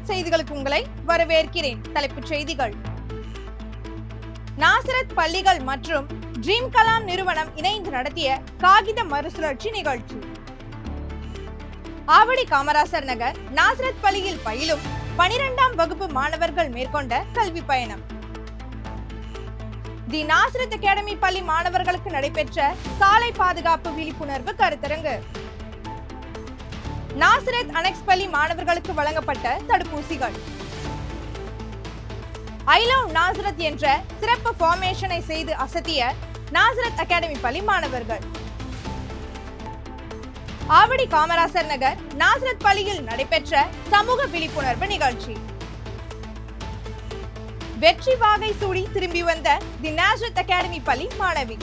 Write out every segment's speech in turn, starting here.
Nazareth செய்திகளுக்கு உங்களை வரவேற்கிறேன். தலைப்புச் செய்திகள். நாசரத் பள்ளிகள் மற்றும் ட்ரீம் கலாம் நிறுவனம் இணைந்து நடத்திய காகித மறுசுழற்சி நிகழ்ச்சி. ஆவடி காமராசர் நகர் நாசரத் பள்ளியில் பயிலும் 12ஆம் வகுப்பு மாணவர்கள் மேற்கொண்ட கல்வி பயணம். தி நாசரத் அகாடமி பள்ளி மாணவர்களுக்கு நடைபெற்ற சாலை பாதுகாப்பு விழிப்புணர்வு கருத்தரங்கு. நாசரத் அனெக்ஸ் பள்ளி மாணவர்களுக்கு வழங்கப்பட்ட தடுப்பூசிகள். ஐ லவ் நாசரத் என்ற சிறப்பு ஃபார்மேஷனை செய்து அசத்திய நாசரத் அகாடமி பள்ளி மாணவர்கள். ஆவடி காமராசர் நகர் நாசரத் பள்ளியில் நடைபெற்ற சமூக விழிப்புணர்வு நிகழ்ச்சி. வெற்றி வாகை சூடி திரும்பி வந்த தி நாசரத் அகாடமி பள்ளி மாணவி.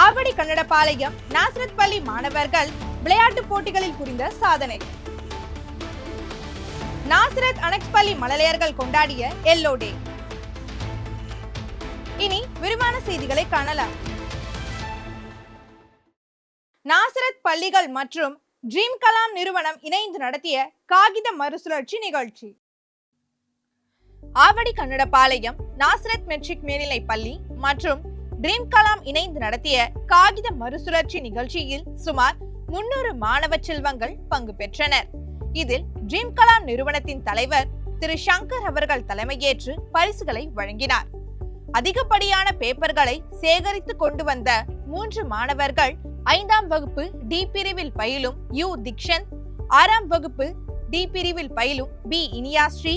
ஆவடி கன்னடபாளையம் நாசரத் பள்ளி மாணவர்கள் விளையாட்டு போட்டிகளில் புரிந்த சாதனை. நாசரத் அனெக்ஸ் பள்ளி மழலையர்கள் கொண்டாடிய எல்லோ டே. இனி விரிவான செய்திகளை காணலாம். நாசரத் பள்ளிகள் மற்றும் ட்ரீம் கலாம் நிறுவனம் இணைந்து நடத்திய காகித மறுசுழற்சி நிகழ்ச்சி. ஆவடி கன்னடபாளையம் நாசரத் மெட்ரிக் மேல்நிலை பள்ளி மற்றும் ட்ரீம் கலாம் இணைந்து நடத்திய காகித மறுசுழற்சி நிகழ்ச்சியில் சுமார் 300 மாணவ செல்வங்கள் பங்கு பெற்றனர். இதில் ட்ரீம் கலாம் நிறுவனத்தின் தலைவர் திரு சங்கர் அவர்கள் தலைமையேற்று பரிசுகளை வழங்கினார். அதிகப்படியான பேப்பர்களை சேகரித்து கொண்டு வந்த 3 மாணவர்கள் 5ஆம் வகுப்பு டி பிரிவில் பயிலும் யு திக்ஷன், 6ஆம் வகுப்பு டி பிரிவில் பயிலும் பி இனியாஸ்ரீ,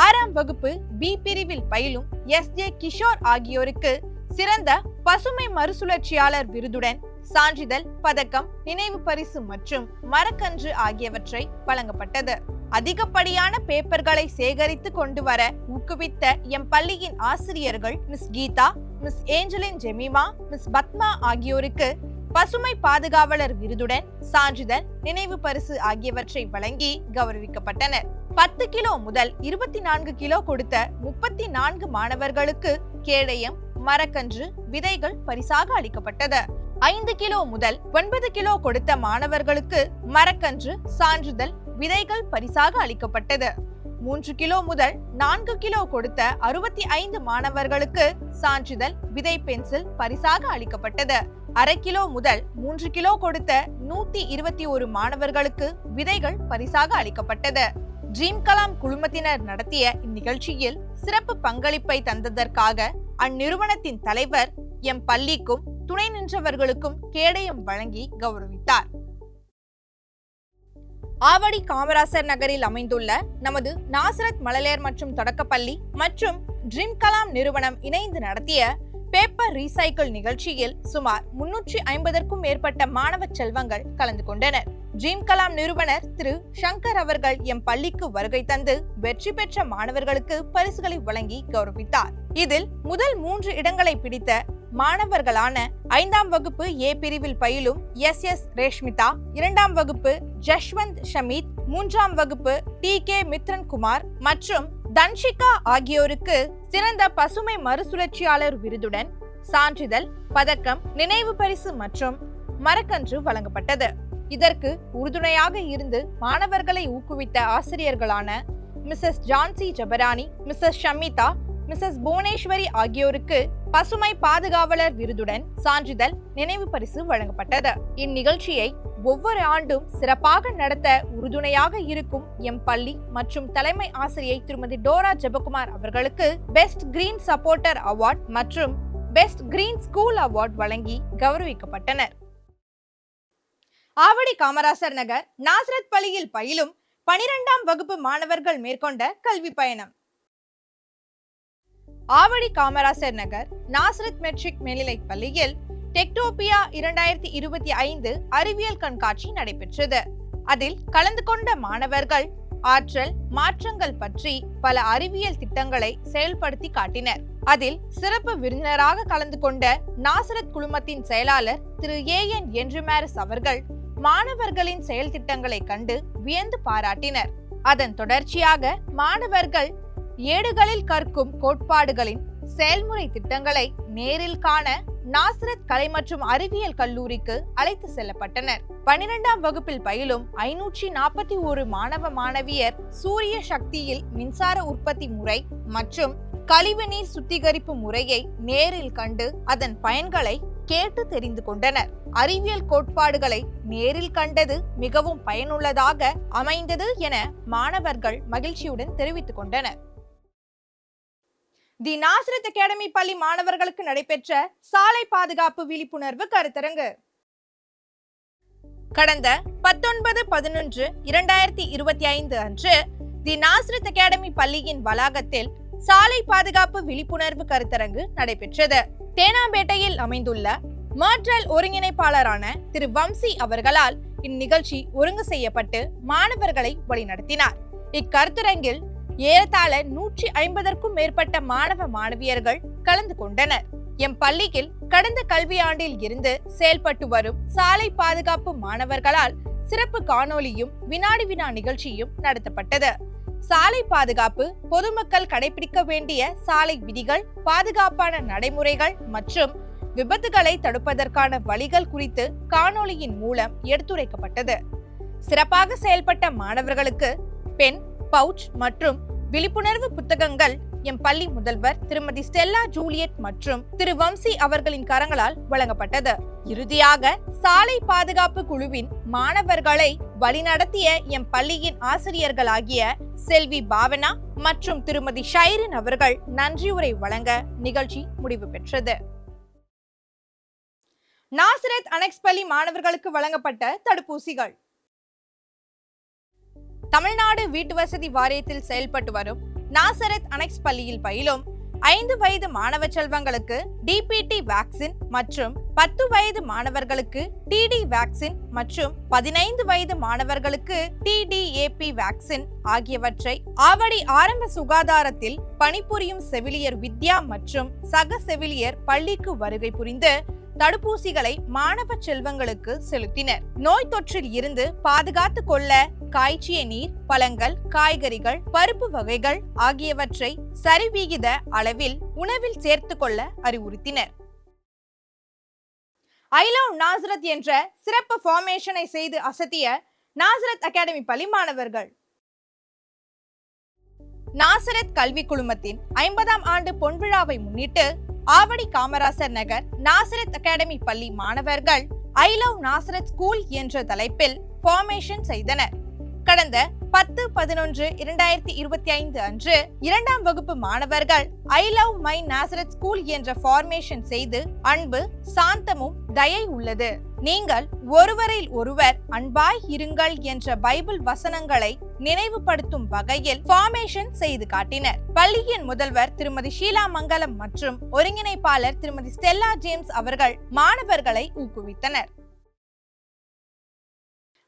6ஆம் வகுப்பு பி பிரிவில் பயிலும் எஸ்.ஜே. கிஷோர் ஆகியோருக்கு சிறந்த பசுமை மறுசுழற்சியாளர் விருதுடன் சான்றிதழ், பதக்கம், நினைவு பரிசு மற்றும் மரக்கன்று ஆகியவற்றை வழங்கப்பட்டது. அதிகப்படியான பேப்பர்களை சேகரித்து கொண்டு வர ஊக்குவித்த எம் பள்ளியின் ஆசிரியர்கள் miss Geetha, miss Angeline Jemima, miss Padma ஆகியோருக்கு பசுமை பாதுகாவலர் விருதுடன் சான்றிதழ், நினைவு பரிசு ஆகியவற்றை வழங்கி கௌரவிக்கப்பட்டனர். 10 கிலோ முதல் 24 கிலோ கொடுத்த 34 மாணவர்களுக்கு கேடயம், மரக்கன்று, விதைகள் பரிசாக அளிக்கப்பட்டது. 5 கிலோ முதல் 9 கிலோ கொடுத்த மாணவர்களுக்கு மரக்கன்று, சான்றிதழ், விதைகள் பரிசாக அளிக்கப்பட்டது. 3 கிலோ முதல் 4 கிலோ கொடுத்த 65 மாணவர்களுக்கு சான்றிதழ், விதை பென்சில் பரிசாக அளிக்கப்பட்டது. 1/2 கிலோ முதல் 3 கிலோ கொடுத்த 121 மாணவர்களுக்கு விதைகள் பரிசாக அளிக்கப்பட்டது. ட்ரீம் கலாம் குழுமத்தினர் நடத்திய இந்நிகழ்ச்சியில் சிறப்பு பங்களிப்பை தந்ததற்காக அந்நிறுவனத்தின் தலைவர் எம் பள்ளிக்கும் துணை நின்றவர்களுக்கும் கேடயம் வழங்கி கௌரவித்தார். ஆவடி காமராசர் நகரில் அமைந்துள்ள நமது நாசரத் மழலையர் மற்றும் தொடக்கப்பள்ளி மற்றும் ட்ரீம் கலாம் நிறுவனம் இணைந்து நடத்திய பேப்பர் ரீசைக்கிள் நிகழ்ச்சியில் சுமார் 350க்கும் மேற்பட்ட மாணவ செல்வங்கள் கலந்து கொண்டனர். ட்ரீம் கலாம் நிறுவனர் திரு சங்கர் அவர்கள் எம் பள்ளிக்கு வருகை தந்து வெற்றி பெற்ற மாணவர்களுக்கு பரிசுகளை வழங்கி கௌரவித்தார். இதில் முதல் 3 இடங்களை பிடித்த மாணவர்களான 5ஆம் வகுப்பு ஏ பிரிவில் பயிலும் எஸ்.எஸ். ரேஷ்மிதா, 2ஆம் வகுப்பு ஜஷ்வந்த் ஷமீத், 3ஆம் வகுப்பு டி.கே. மித்ரன் குமார் மற்றும் தன்ஷிகா ஆகியோருக்கு சிறந்த பசுமை மறுசுழற்சியாளர் விருதுடன் சான்றிதழ், பதக்கம், நினைவு பரிசு மற்றும் மரக்கன்று வழங்கப்பட்டது. இதற்கு உறுதுணையாக இருந்து மாணவர்களை ஊக்குவித்த ஆசிரியர்களான Mrs Jansi Jabarani, Mrs Shamitha, Mrs Bhuvaneswari ஆகியோருக்கு பசுமை பாதுகாவலர் விருதுடன் சான்றிதழ், நினைவு பரிசு வழங்கப்பட்டது. இந்நிகழ்ச்சியை ஒவ்வொரு ஆண்டும் சிறப்பாக நடத்த உறுதுணையாக இருக்கும் எம் பள்ளி மற்றும் தலைமை ஆசிரியை திருமதி டோரா ஜெபகுமார் அவர்களுக்கு பெஸ்ட் கிரீன் சப்போர்ட்டர் அவார்ட் மற்றும் பெஸ்ட் கிரீன் ஸ்கூல் அவார்ட் வழங்கி கௌரவிக்கப்பட்டனர். ஆவடி காமராசர் நகர் நாசரத் பள்ளியில் பயிலும் 12ஆம் வகுப்பு மாணவர்கள் மேற்கொண்ட கல்வி பயணம். ஆவடி காமராசர் நகர் நாசரத் மெட்ரிக் மேல்நிலை பள்ளியில் டெக்டோபியா 2025 அறிவியல் கண்காட்சி நடைபெற்றது. அதில் கலந்து கொண்ட மாணவர்கள் ஆற்றல் மாற்றங்கள் பற்றி பல அறிவியல் திட்டங்களை செயல்படுத்தி காட்டினர். அதில் சிறப்பு விருந்தினராக கலந்து கொண்ட நாசரத் குழுமத்தின் செயலாளர் திரு ஏ.என். என்றுமேரிஸ் அவர்கள் மாணவர்களின் செயல் திட்டங்களை கண்டு வியந்து பாராட்டினர். அதன் தொடர்ச்சியாக மாணவர்கள் ஏடுகளில் கற்கும் கோட்பாடுகளின் செயல்முறை திட்டங்களை நேரில் காண நாசரத் கலை மற்றும் அறிவியல் கல்லூரிக்கு அழைத்து செல்லப்பட்டனர். 12ஆம் வகுப்பில் பயிலும் 541 மாணவ மாணவியர் சூரிய சக்தியில் மின்சார உற்பத்தி முறை மற்றும் கழிவுநீர் சுத்திகரிப்பு முறையை நேரில் கண்டு அதன் பயன்களை கேட்டு தெரிந்து கொண்டனர். அறிவியல் கோட்பாடுகளை நேரில் கண்டது மிகவும் பயனுள்ளதாக அமைந்தது என மாணவர்கள் மகிழ்ச்சியுடன் தெரிவித்துக் கொண்டனர். தி நாசரத் அகாடமி பள்ளி மாணவர்களுக்கு நடைபெற்ற சாலை பாதுகாப்பு விழிப்புணர்வு கருத்தரங்கு. கடந்த 19/11/2025 அன்று தி நாசரத் அகாடமி பள்ளியின் வளாகத்தில் சாலை பாதுகாப்பு விழிப்புணர்வு கருத்தரங்கு நடைபெற்றது. தேனாம்பேட்டையில் அமைந்துள்ள மாற்றல் ஒருங்கிணைப்பாளரான திரு வம்சி அவர்களால் இந்நிகழ்ச்சி ஒருங்கு செய்யப்பட்டு மாணவர்களை வழிநடத்தினார். இக்கருத்தரங்கில் ஏறத்தாழ 150க்கும் மேற்பட்ட மாணவ மாணவியர்கள் கலந்து கொண்டனர். எம் பள்ளியில் கடந்த கல்வியாண்டில் இருந்து செயல்பட்டு வரும் சாலை பாதுகாப்பு மாணவர்களால் சிறப்பு காணொளியும் வினாடி வினா நிகழ்ச்சியும் நடத்தப்பட்டது. சாலை பாதுகாப்பு, பொதுமக்கள் கடைபிடிக்க வேண்டிய சாலை விதிகள், பாதுகாப்பான நடைமுறைகள் மற்றும் விபத்துகளை தடுப்பதற்கான வழிகள் குறித்து காணொளியின் மூலம் எடுத்துரைக்கப்பட்டது. சிறப்பாக செயல்பட்ட மாணவர்களுக்கு பென் பவுச் மற்றும் விழிப்புணர்வு புத்தகங்கள் எம் பள்ளி முதல்வர் திருமதி ஸ்டெல்லா ஜூலியட் மற்றும் திரு வம்சி அவர்களின் கரங்களால் வழங்கப்பட்டது. இறுதியாக சாலை பாதுகாப்பு குழுவின் மாணவர்களை வழிநடத்திய எம் பள்ளியின் ஆசிரியர்களாகிய செல்வி பாவனா மற்றும் திருமதி ஷைரின் அவர்கள் நன்றியுரை வழங்க நிகழ்ச்சி முடிவு பெற்றது. நாசரத் அனெக்ஸ் பள்ளி மாணவர்களுக்கு வழங்கப்பட்ட தடுப்பூசிகள். தமிழ்நாடு வீட்டு வசதி வாரியத்தில் செயல்பட்டு வரும் நாசரத் அனெக்ஸ் பள்ளியில் பயிலும் 5 வயது மாணவ செல்வங்களுக்கு டிபிடி வேக்சின் மற்றும் 10 வயது மாணவர்களுக்கு டிடி வேக்சின் மற்றும் 15 வயது மாணவர்களுக்கு டிடிஏபி வேக்சின் ஆகியவற்றை ஆவடி ஆரம்ப சுகாதாரத்தில் பணிபுரியும் செவிலியர் வித்யா மற்றும் சக செவிலியர் பள்ளிக்கு வருகை புரிந்து தடுப்பூசிகளை மாணவ செல்வங்களுக்கு செலுத்தினர். நோய் தொற்றில் இருந்து பாதுகாத்து கொள்ள காய்ச்சிய நீர், பழங்கள், காய்கறிகள், பருப்பு வகைகள் ஆகியவற்றை சரிவிகித அளவில் உணவில் சேர்த்து கொள்ள அறிவுறுத்தினர். ஐ லவ் நாசரத் என்ற சிறப்பு ஃபார்மேஷனை செய்து அசத்திய நாசரத் அகாடமி பள்ளி மாணவர்கள். நாசரத் கல்வி குழுமத்தின் 50ஆம் ஆண்டு பொன்விழாவை முன்னிட்டு ஆவடி காமராசர் நகர் நாசரத் அகாடமி பள்ளி மாணவர்கள் ஐ லவ் நாசரத் ஸ்கூல் என்ற தலைப்பில் ஃபார்மேஷன் செய்தனர். கடந்த 10/11/2025 அன்று 2ஆம் வகுப்பு மாணவர்கள் I love my Nazareth school என்ற ஃபார்மேஷன் செய்து அன்பு, சாந்தமும் தயை உள்ளது, நீங்கள் ஒருவரில் ஒருவர் அன்பாய் இருங்கள் என்ற பைபிள் வசனங்களை நினைவுபடுத்தும் வகையில் ஃபார்மேஷன் செய்து காட்டினர். பள்ளியின் முதல்வர் திருமதி ஷீலா மங்கலம் மற்றும் ஒருங்கிணைப்பாளர் திருமதி ஸ்டெல்லா ஜேம்ஸ் அவர்கள் மாணவர்களை ஊக்குவித்தனர்.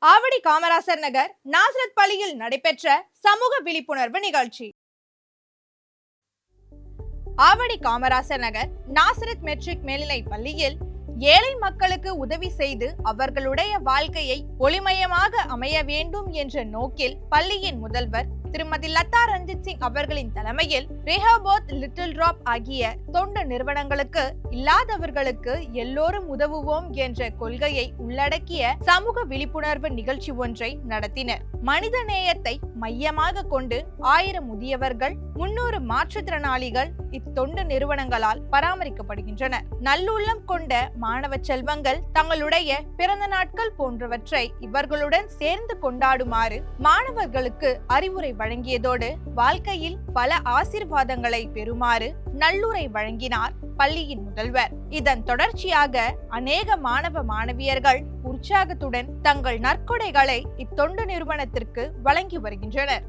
ஆவடி காமராசர் நகர் நாசரத் பள்ளியில் நடைபெற்ற சமூக விழிப்புணர்வு நிகழ்ச்சி. ஆவடி காமராசர் நகர் நாசரத் மெட்ரிக் மேல்நிலை பள்ளியில் ஏழை மக்களுக்கு உதவி செய்து அவர்களுடைய வாழ்க்கையை ஒளிமயமாக அமைய வேண்டும் என்ற நோக்கில் பள்ளியின் முதல்வர் திருமதி லதா ரஞ்சித் சிங் அவர்களின் தலைமையில் ரெஹோபோத், லிட்டில் டிராப் ஆகிய தொண்டு நிறுவனங்களுக்கு இல்லாதவர்களுக்கு எல்லோரும் உதவுவோம் என்ற கொள்கையை உள்ளடக்கிய சமூக விழிப்புணர்வு நிகழ்ச்சி ஒன்றை நடத்தினர். மனித நேயத்தை மையமாக கொண்டு 1000 முதியவர்கள், 300 மாற்றுத்திறனாளிகள் இத்தொண்டு நிறுவனங்களால் பராமரிக்கப்படுகின்றனர். நல்லுள்ளம் கொண்ட மாணவ செல்வங்கள் தங்களுடைய பிறந்த நாட்கள் போன்றவற்றை இவர்களுடன் சேர்ந்து கொண்டாடுமாறு மாணவர்களுக்கு அறிவுரை வழங்கியதோடு வாழ்க்கையில் பல ஆசீர்வாதங்களை பெறுமாறு நல்லுரை வழங்கினார் பள்ளியின் முதல்வர். இதன் தொடர்ச்சியாக அநேக மாணவ மாணவியர்கள் உற்சாகத்துடன் தங்கள் நற்கொடைகளை இத்தொண்டு நிறுவனத்திற்கு வழங்கி வருகின்றனர்.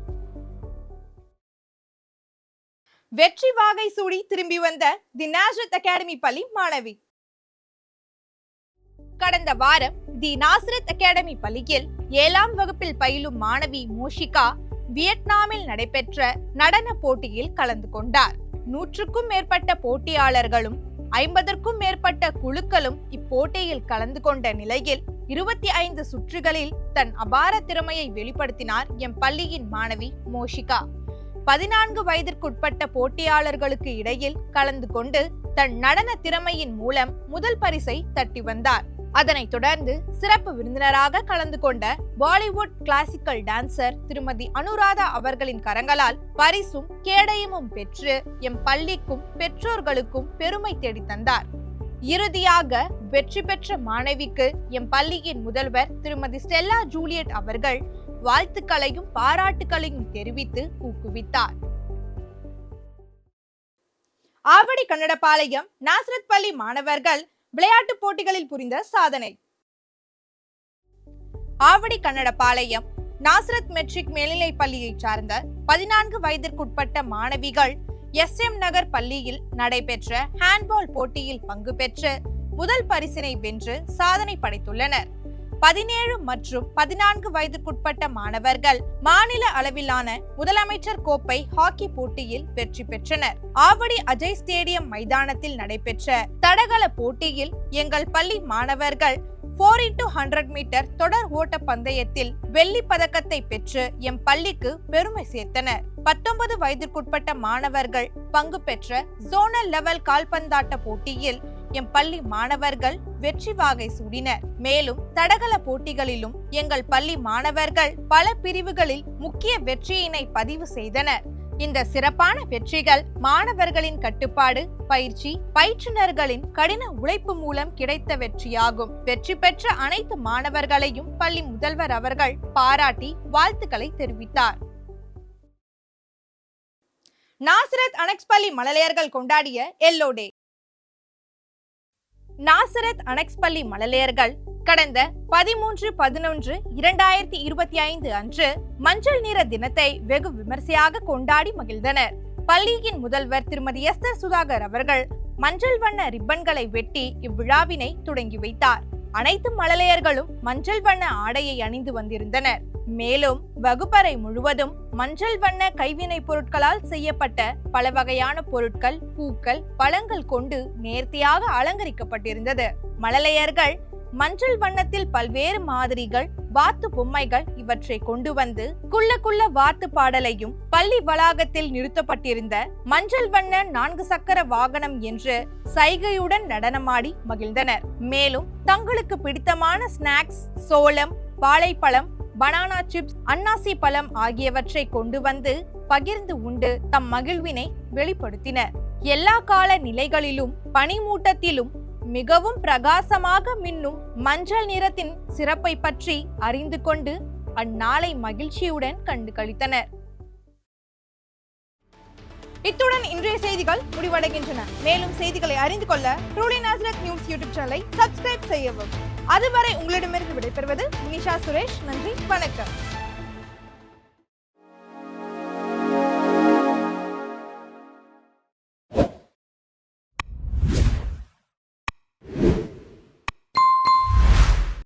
வெற்றி வாகை சூடி திரும்பி வந்த தி நாசரத் அகாடமி பள்ளி மாணவி. கடந்த வாரம் தி நாசரத் அகாடமி பள்ளியில் 7ஆம் வகுப்பில் பயிலும் மாணவி மோஷிகா வியட்நாமில் நடைபெற்ற நடன போட்டியில் கலந்து கொண்டார். 100க்கும் மேற்பட்ட போட்டியாளர்களும் 50க்கும் மேற்பட்ட குழுக்களும் இப்போட்டியில் கலந்து கொண்ட நிலையில் 25 சுற்றுகளில் தன் அபார திறமையை வெளிப்படுத்தினார் எம் பள்ளியின் மாணவி மோஷிகா. 14 வயதிற்குட்பட்ட போட்டியாளர்களுக்கு இடையில் கலந்து கொண்டு தன் நடன திறமையின் மூலம் முதல் பரிசை தட்டி வந்தார். அதனைத் தொடர்ந்து சிறப்பு விருந்தினராக கலந்து கொண்ட பாலிவுட் கிளாசிக்கல் டான்சர் திருமதி அனுராதா அவர்களின் கரங்களால் பரிசும் கேடயமும் பெற்று எம் பள்ளிக்கும் பெற்றோர்களுக்கும் பெருமை தேடி தந்தார். இறுதியாக வெற்றி பெற்ற மாணவிக்கு எம் பள்ளியின் முதல்வர் திருமதி ஸ்டெல்லா ஜூலியட் அவர்கள் வாழ்த்துக்களையும் பாராட்டுகளையும் தெரிவித்து ஊக்குவித்தார். ஆவடி கன்னடபாளையம் நாசரத் பள்ளி மாணவர்கள் விளையாட்டு போட்டிகளில் புரிந்த சாதனை. ஆவடி கன்னடபாளையம் நாசரத் மெட்ரிக் மேல்நிலைப் பள்ளியை சார்ந்த 14 வயதிற்குட்பட்ட மாணவிகள் SM நகர் பள்ளியில் நடைபெற்ற ஹேண்ட்பால் போட்டியில் பங்கு பெற்று முதல் பரிசினை வென்று சாதனை படைத்துள்ளனர். 17 மற்றும் 14 வயதிற்குட்பட்ட மாணவர்கள் மாநில அளவிலான முதலமைச்சர் கோப்பை ஹாக்கி போட்டியில் வெற்றி பெற்றனர். ஆவடி அஜய் ஸ்டேடியம் மைதானத்தில் நடைபெற்ற தடகள போட்டியில் எங்கள் பள்ளி மாணவர்கள் 4x100 மீட்டர் தொடர் ஓட்ட பந்தயத்தில் வெள்ளி பதக்கத்தை பெற்று எம் பள்ளிக்கு பெருமை சேர்த்தனர். 19 வயதிற்குட்பட்ட மாணவர்கள் பங்கு பெற்ற ஜோனல் லெவல் கால்பந்தாட்ட போட்டியில் எம் பள்ளி மாணவர்கள் வெற்றி வாகை சூடினர். மேலும் தடகள போட்டிகளிலும் எங்கள் பள்ளி மாணவர்கள் பல பிரிவுகளில் முக்கிய வெற்றியினை பதிவு செய்தனர். இந்த சிறப்பான வெற்றிகள் மாணவர்களின் கட்டுப்பாடு, பயிற்சி, பயிற்றுனர்களின் கடின உழைப்பு மூலம் கிடைத்த வெற்றியாகும். வெற்றி பெற்ற அனைத்து மாணவர்களையும் பள்ளி முதல்வர் அவர்கள் பாராட்டி வாழ்த்துக்களை தெரிவித்தார். நாசரத் அனெக்ஸ் பள்ளி மழலையர்கள் கொண்டாடிய எல்லோ டே. நாசரத் அனெக்ஸ் பள்ளி மழலையர்கள் கடந்த 13/11/2025 அன்று மஞ்சள் நிற தினத்தை வெகு விமர்சையாக கொண்டாடி மகிழ்ந்தனர். பள்ளியின் முதல்வர் திருமதி எஸ்தர் சுதாகர் அவர்கள் மஞ்சள் வண்ண ரிப்பன்களை வெட்டி இவ்விழாவினை தொடங்கி வைத்தார். அனைத்து மழலையர்களும் மஞ்சள் வண்ண ஆடையை அணிந்து வந்திருந்தனர். மேலும் வகுப்பறை முழுவதும் மஞ்சள் வண்ண கைவினை பொருட்களால் செய்யப்பட்ட பல வகையான பொருட்கள், பூக்கள், பழங்கள் கொண்டு நேர்த்தியாக அலங்கரிக்கப்பட்டிருந்தது. மழலையர்கள் மஞ்சள் வண்ணத்தில் பல்வேறு மாதிரிகள், வாத்து பொம்மைகள் இவற்றை கொண்டு வந்து குள்ள வாத்து பாடலையும் பள்ளி வளாகத்தில் நிறுத்தப்பட்டிருந்த மஞ்சள் வண்ண 4 சக்கர வாகனம் என்று சைகையுடன் நடனமாடி மகிழ்ந்தனர். மேலும் தங்களுக்கு பிடித்தமான ஸ்நாக்ஸ், சோளம், வாழைப்பழம், பனானா சிப்ஸ், அன்னாசி பழம் ஆகியவற்றை கொண்டு வந்து பகிர்ந்து உண்டு தம் மகிழ்வினை வெளிப்படுத்தினர். எல்லா கால நிலைகளிலும் பனிமூட்டத்திலும் மிகவும் பிரகாசமாக மின்னும் மஞ்சள் நிறத்தின் சிறப்பை பற்றி அறிந்து கொண்டு அந்நாளை மகிழ்ச்சியுடன் கண்டு கழித்தனர். இத்துடன் இன்றைய செய்திகள் முடிவடைகின்றன. மேலும் செய்திகளை அறிந்து கொள்ள ட்ரூலி நாசரத் நியூஸ் யூடியூப் சேனலை சப்ஸ்கிரைப் செய்யவும். அதுவரை உங்களிடமிருந்து விடைபெறுவது நிஷா சுரேஷ். நன்றி, வணக்கம்.